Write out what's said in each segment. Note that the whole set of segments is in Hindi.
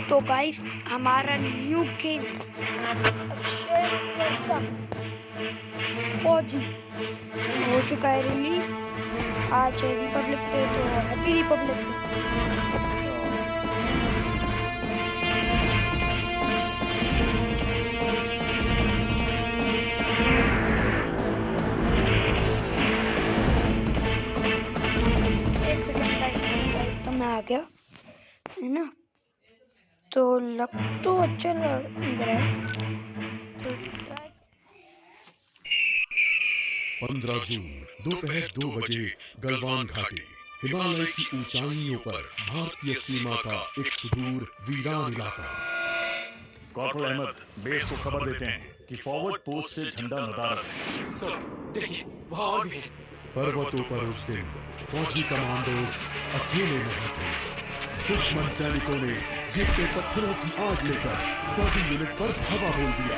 तो गाइस हमारा न्यू गेम अक्षय का फौजी हो चुका है रिलीज। आज है रिपब्लिक डे, तो हैप्पी रिपब्लिक डे। एक सेकंड गाइस, तो मैं आ गया है ना। तो लग तो अच्छा लग रहा है। तो 15 जून दोपहर 2 बजे गलवान घाटी, हिमालय की ऊंचाइयों पर भारतीय सीमा का एक सुदूर वीरान इलाका। कॉर्पोरल अहमद, बेस को खबर देते हैं कि फॉरवर्ड पोस्ट से झंडा नदारद है। सर देखिए, वहाँ और भी है। पर्वतों पर उस दिन फौजी कमांडोज अकेले नहीं थे। दुश्मन सैनिकों ने गिरते पत्थरों की आग लेकर फौजी यूनिट पर धावा बोल दिया।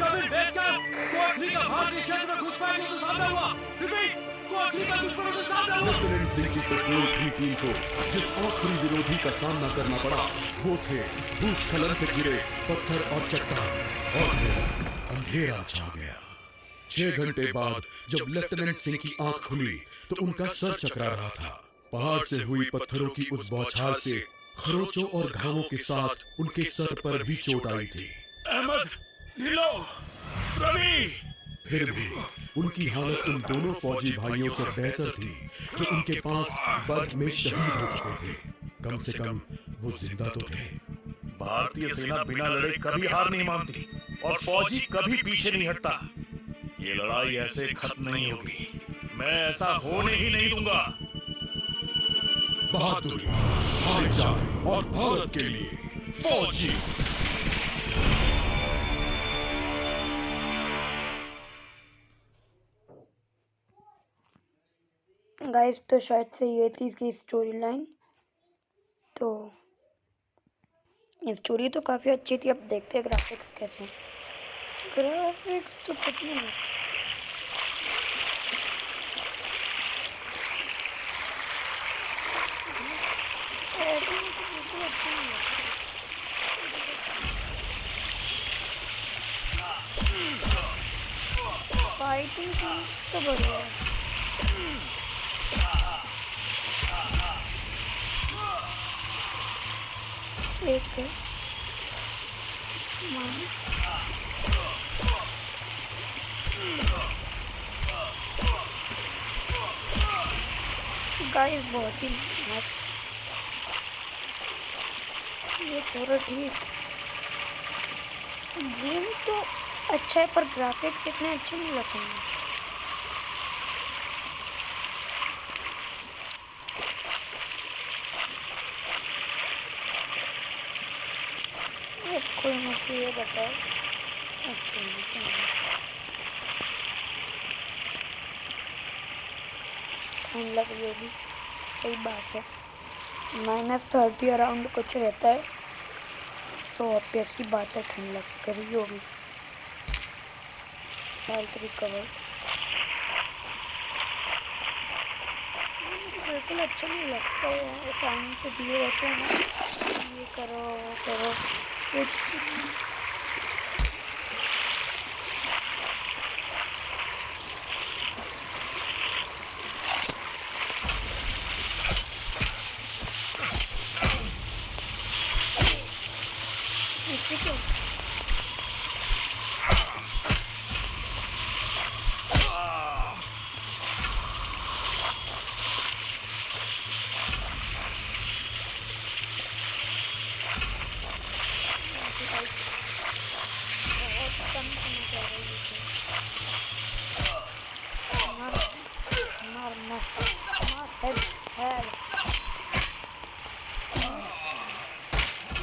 कमिंग बेस कैंप, स्क्वाड 3 का भारतीय क्षेत्र में घुसपैठियों से सामना हुआ। रिपीट, स्क्वाड 3 का दुश्मनों से सामना हुआ। लेफ्टिनेंट सिंह की पेट्रोल 3 टीम को जिस आखिरी विरोधी का सामना करना पड़ा वो थे भूस्खलन से गिरे पत्थर और चट्टान। और फिर अंधेरा छा गया। 6 घंटे बाद जब लेफ्टिनेंट सिंह की आंख खुली तो उनका सर चकरा रहा था। पहाड़ से हुई पत्थरों की उस बौछार से खरोंचों और घावों के साथ उनके सर पर भी चोट आई थी। अहमद, ढिलो, रवि। फिर भी उनकी हालत उन दोनों फौजी भाइयों से बेहतर थी जो उनके पास बर्फ में शहीद हो चुके थे। कम से कम वो जिंदा तो थे। भारतीय सेना बिना लड़े कभी हार नहीं मानती और फौजी कभी पीछे नहीं हटता। ये लड़ाई ऐसे खत्म नहीं होगी। मैं ऐसा होने ही नहीं दूंगा। बहादुरी, भाईचारे और भारत के लिए फौजी। गाइस, तो शायद से ये थी इसकी स्टोरी लाइन। तो स्टोरी तो काफ़ी अच्छी थी। अब देखते हैं ग्राफिक्स कैसे हैं। ग्राफिक्स तो कितने हैं? फाइटिंग सीन्स तो बढ़िया है। एक गाइस बहुत ही मस्त। ये थोड़ा ठीक गेम तो अच्छा है, पर ग्राफिक्स इतने अच्छे नहीं लगते हैं। कोई मुझे ये बताओ। अच्छा, ठंड लग रही होगी, सही बात है। -30 अराउंड कुछ रहता है, तो ऑब्वियसली बात है ठंड लग रही होगी। हेल्थ रिकवर बिल्कुल अच्छा नहीं लगता है। साइन से दिए रहते हैं ना, ये करो वो करो, कुछ ठीक है।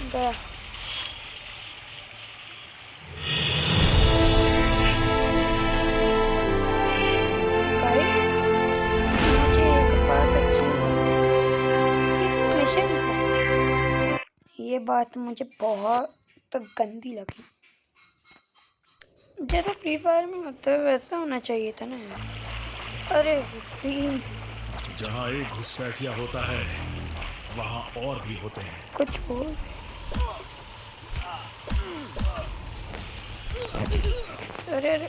गया। ये बात मुझे बहुत गंदी लगी। जैसा फ्री फायर में होता है वैसा होना चाहिए था ना। अरे स्क्रीन, जहाँ एक घुसपैठिया होता है वहाँ और भी होते हैं। कुछ बोल। अरे अरे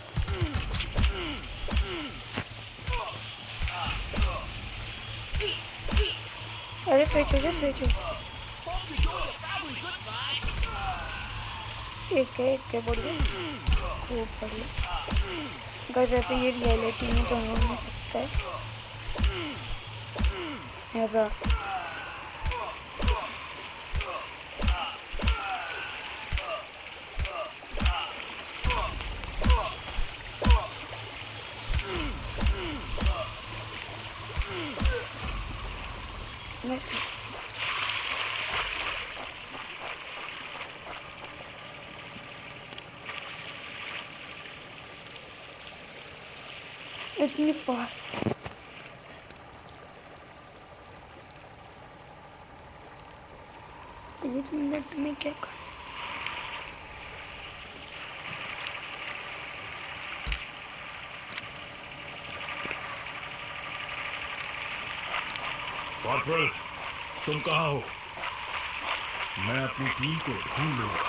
अरे स्विच हो जा, स्विच हो। एक है बढ़िया, खूब बढ़िया। गाइस ऐसे ये रियलिटी में तो हो नहीं सकता है ऐसा। इतनी फास्ट। 30 मिनट में क्या कर? कॉर्पोरल, तुम कहाँ हो? मैं अपनी टीम को ढूंढ लूंगा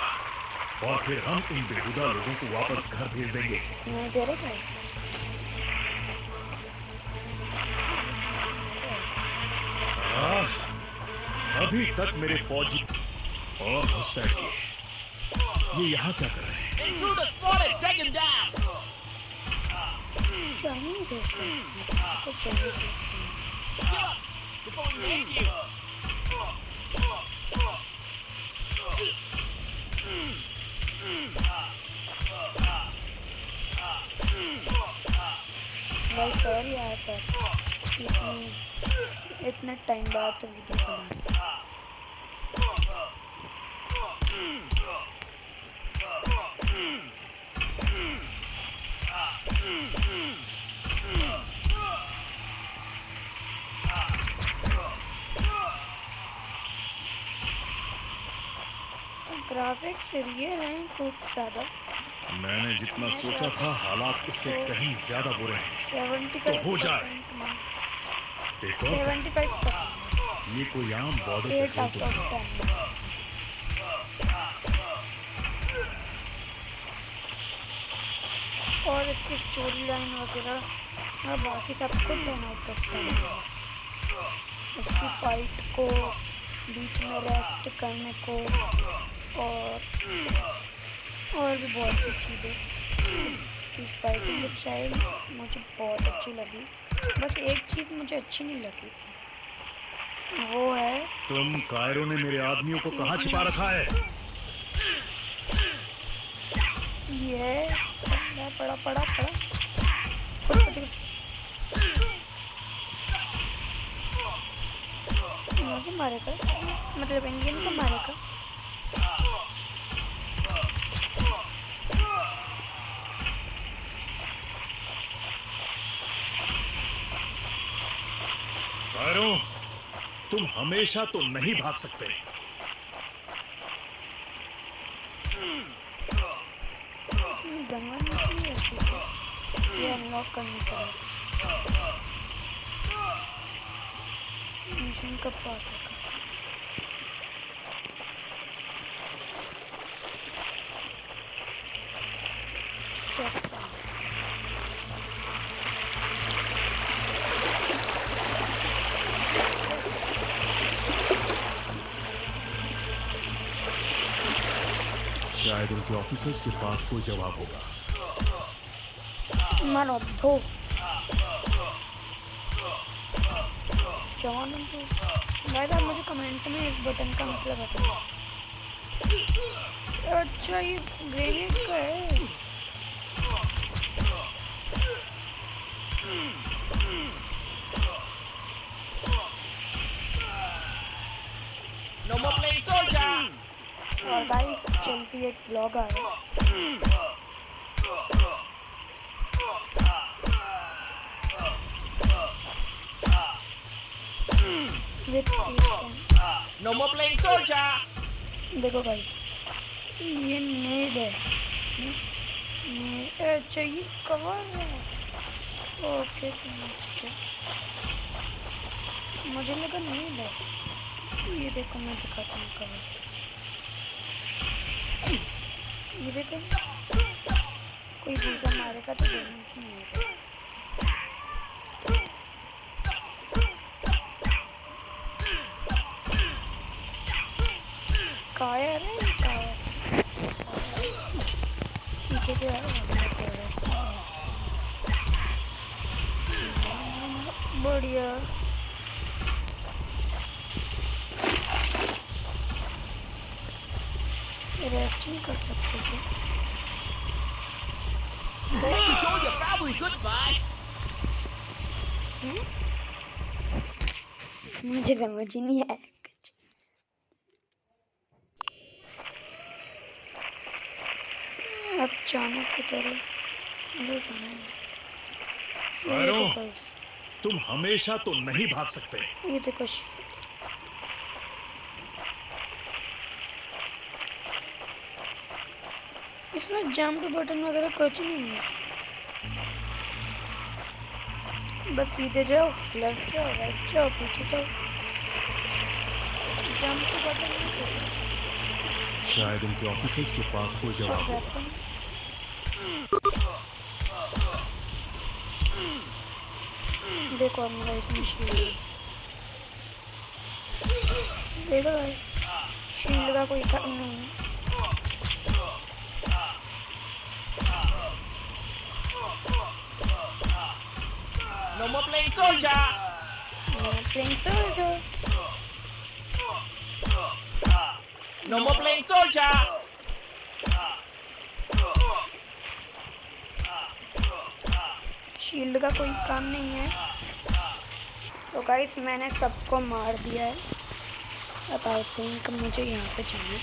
और फिर हम इन बेहुदा लोगों को वापस घर भेज देंगे। मैं दे रहा था। अभी तक मेरे फौजी और घुसपैठ ये यहाँ क्या कर रहे हैं? Intruder spotted! Take him down! चाहिए जैसे कुछ चाहिए। Give up before we make you! भाई सॉरी यार पर इतना टाइम बाद तो वीडियो बना। ग्राफिक्स रियल हैं खूब ज़्यादा। मैंने जितना सोचा था हालात उससे कहीं ज्यादा बुरे हैं। 75 तो हो जाए। एक और 75 ये कोई आम बॉर्डर 8 पेट्रोल आउट तो ऑफ नहीं। 10। और इसकी स्टोरी लाइन वगैरह और बाकी सब कुछ 10 आउट ऑफ 10 है। उसकी फाइट को बीच में रेस्ट करने को और भी बहुत सी चीज़ें। इसकी फाइटिंग स्टाइल मुझे बहुत अच्छी लगी। बस एक चीज़ मुझे अच्छी नहीं लगी थी, वो है तुम कायरो ने मेरे आदमियों को कहाँ छिपा रखा है? ये पड़ा मुझे मारेगा, मतलब इंडियन को मारेगा। कायरो, तुम हमेशा तो नहीं भाग सकते। गनवन नहीं है, ये अनलॉक करनी पड़ेगी। मिशन कब पास होगा? शायद उनके ऑफिसर्स के पास कोई जवाब होगा। मानो दो जवान तो गाइस, आप मुझे कमेंट में इस बटन का मतलब बताइए। अच्छा ये ग्रेनेड का है। No more playing soldier! और गाइस चलती एक ब्लॉग आ रहा No more playing soldier! देखो गाइस, ये नेड है। अच्छा ये कवर है। ओके समझ गया, मुझे लगा नेड है। ये देखो मैं दिखाता हूँ कवर। ये देखो कोई दूसरा मारेगा तो डैमेज नहीं होगा। काया है काया पीछे जो है बढ़िया। रेस्ट नहीं कर सकते थे। मुझे समझ ही नहीं आया कुछ। अब चाणक्य की तरह फायरों, तुम हमेशा तो नहीं भाग सकते। ये देखो इसमें जंप बटन वगैरह कुछ नहीं है। बस सीधे जाओ, लेफ्ट जाओ, राइट जाओ, पीछे जाओ। जंप बटन नहीं है। शायद उनके ऑफिसर्स के पास कोई जवाब हो। देखो अब मेरा इसमें शील्ड देखो भाई, शील्ड का कोई काम नहीं है। No more playing soldier. No playing soldier. No more playing soldier. Shield का कोई काम नहीं है। तो गाइस मैंने सबको मार दिया है। अब आई थिंक मुझे यहाँ पे चाहिए।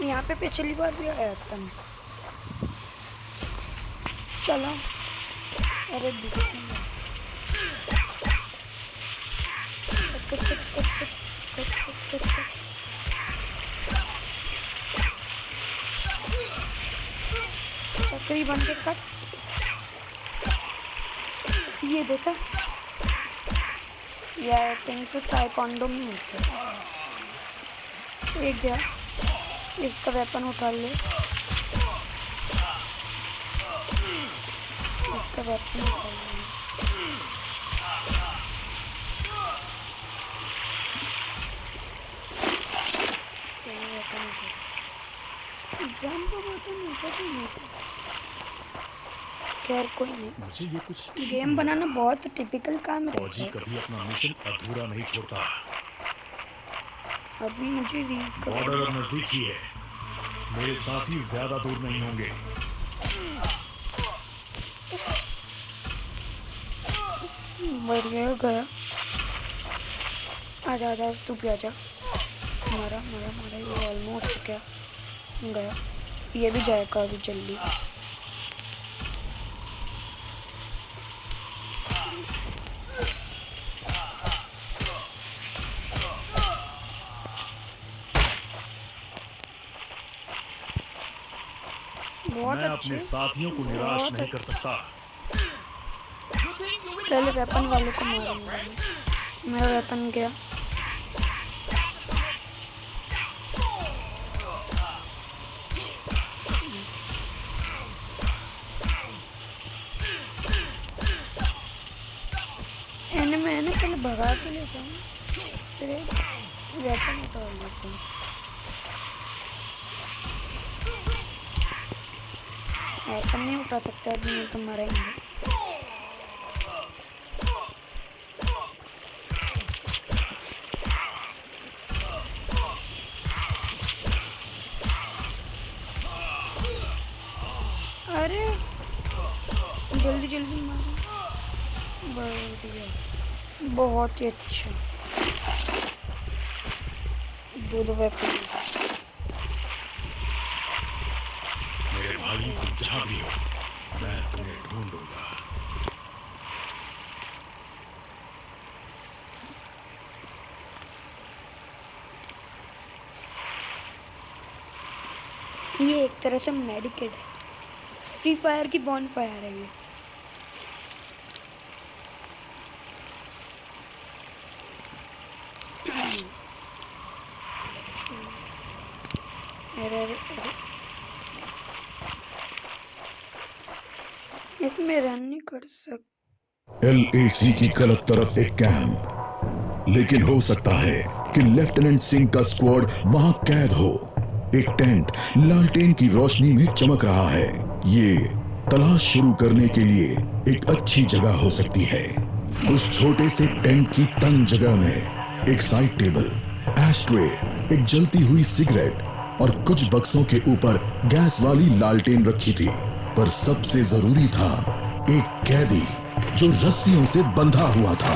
यहाँ पे पिछली बार भी आया था मैं। चलो अरे चक्री बन के कट। ये देखा यार, थिंक से ताइक्वांडो में होता है। एक गया, इसका वेपन उठा ले। इसका वेपन उठा ले। जंप बटन ऊपर से नहीं। खैर कोई नहीं। मुझे ये कुछ गेम बनाना बहुत टिपिकल काम है। फौजी कभी अपना मिशन अधूरा नहीं छोड़ता। अभी मुझे बॉर्डर अब नजदीक ही है। मेरे साथी ज्यादा दूर नहीं होंगे। बढ़िया गया। आजा आजा तू भी आजा। मारा मारा मारा, ये ऑलमोस्ट क्या गया। ये भी जाएगा अभी जल्दी। बहुत मैं अपने अच्छे। साथियों को निराश बहुत नहीं कर सकता। पहले वेपन वालों को मारूंगा। मेरा वेपन गया। मैंने पहले भगा के लेता हूँ, फिर वेपन उठा लेता हूँ। वेपन नहीं उठा सकता अभी, नहीं तो मरेंगे। अरे जल्दी जल्दी मारो। बढ़िया, बहुत ही अच्छा। दो वेपन। मेरे भाई तुम जहां भी हो, मैं तुम्हें ढूंढूंगा। ये एक तरह से मेडिकेट है। फ्री फायर की बॉन फायर है ये। अरे इसमें रन नहीं कर सकते। LAC की गलत तरफ एक कैंप, लेकिन हो सकता है कि लेफ्टिनेंट सिंह का स्क्वाड वहां कैद हो। एक टेंट लालटेन की रोशनी में चमक रहा है। ये तलाश शुरू करने के लिए एक अच्छी जगह हो सकती है। उस छोटे से टेंट की तंग जगह में एक साइड टेबल, एशट्रे, एक जलती हुई सिगरेट और कुछ बक्सों के ऊपर गैस वाली लालटेन रखी थी। पर सबसे जरूरी था एक कैदी जो रस्सियों से बंधा हुआ था।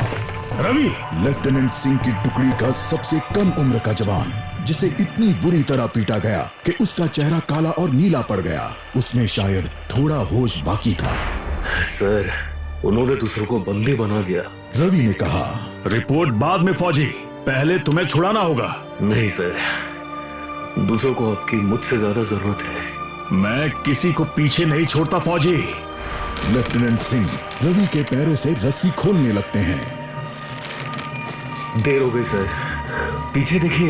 रवि, लेफ्टिनेंट सिंह की टुकड़ी का सबसे कम उम्र का जवान, जिसे इतनी बुरी तरह पीटा गया कि उसका चेहरा काला और नीला पड़ गया। उसमें शायद थोड़ा होश बाकी था। सर, उन्होंने दूसरों को बंदी बना दिया। रवि ने कहा, रिपोर्ट बाद में फौजी, पहले तुम्हें छुड़ाना होगा। नहीं सर, दूसरों को आपकी मुझसे ज्यादा जरूरत है। मैं किसी को पीछे नहीं छोड़ता फौजी। लेफ्टिनेंट सिंह रवि के पैरों से रस्सी खोलने लगते हैं। देर हो गई सर, पीछे देखिए।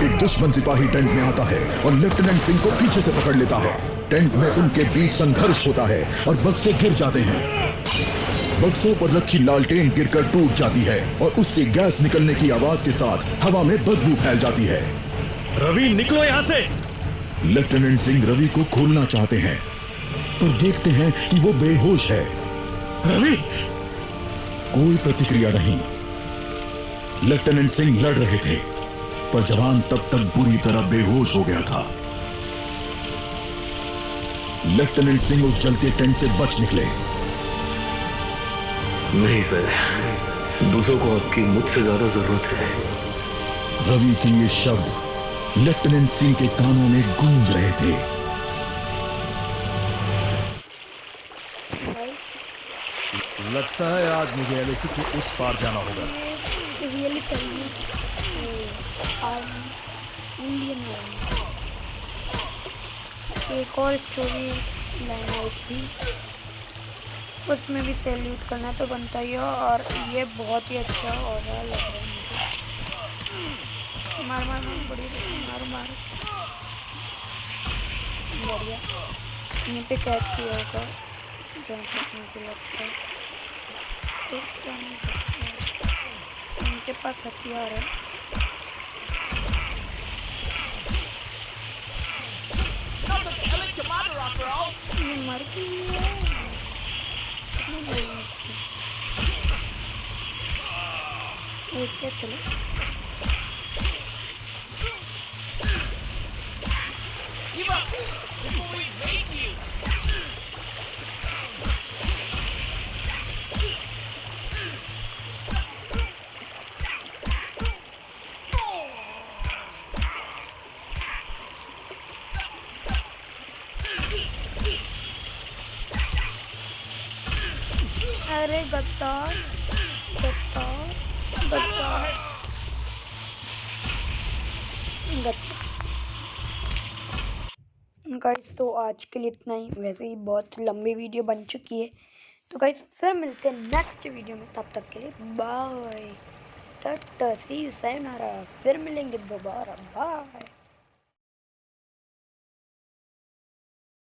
एक दुश्मन सिपाही टेंट में आता है और लेफ्टिनेंट सिंह को पीछे से पकड़ लेता है। टेंट में उनके बीच संघर्ष होता है और बक्से गिर जाते हैं। बक्सों पर रखी लालटेन गिरकर टूट जाती है और उससे गैस निकलने की आवाज के साथ हवा में बदबू फैल जाती है। रवि, निकलो यहाँ से। लेफ्टिनेंट सिंह रवि को खोलना चाहते हैं, पर देखते हैं कि वो बेहोश है। रवि, कोई प्रतिक्रिया नहीं। लेफ्टिनेंट सिंह लड़ रहे थे, पर जवान तब तक बुरी तरह बेहोश हो गया था। लेफ्टिनेंट सिंह उस जलते टेंट से बच निकले। नहीं सर, दूसरों को आपकी मुझसे ज्यादा जरूरत है। रवि के ये शब्द लेफ्टिनेंट सिंह के कानों में गूंज रहे थे। लगता है आज मुझे LAC के उस पार जाना होगा। रियली सही इंडियन एक और स्टोरी लाइन आई थी, उसमें भी सैल्यूट करना तो बनता ही है। और ये बहुत ही अच्छा हो रहा है, लग रहा है मुझे। मार मार मार, बड़ी मार मार, बढ़िया। यहीं पे कैद किया होगा जहाँ तक मुझे लगता है। इनके पास हथियार है। ये मर गई है। चलो अरे गद्दार गद्दार गद्दार गद्दार। गाइस, तो आज के लिए इतना ही। वैसे ही बहुत लंबी वीडियो बन चुकी है। तो गाइस, फिर मिलते हैं नेक्स्ट वीडियो में। तब तक के लिए bye, tata, see you, sayonara. फिर मिलेंगे दोबारा, बाय।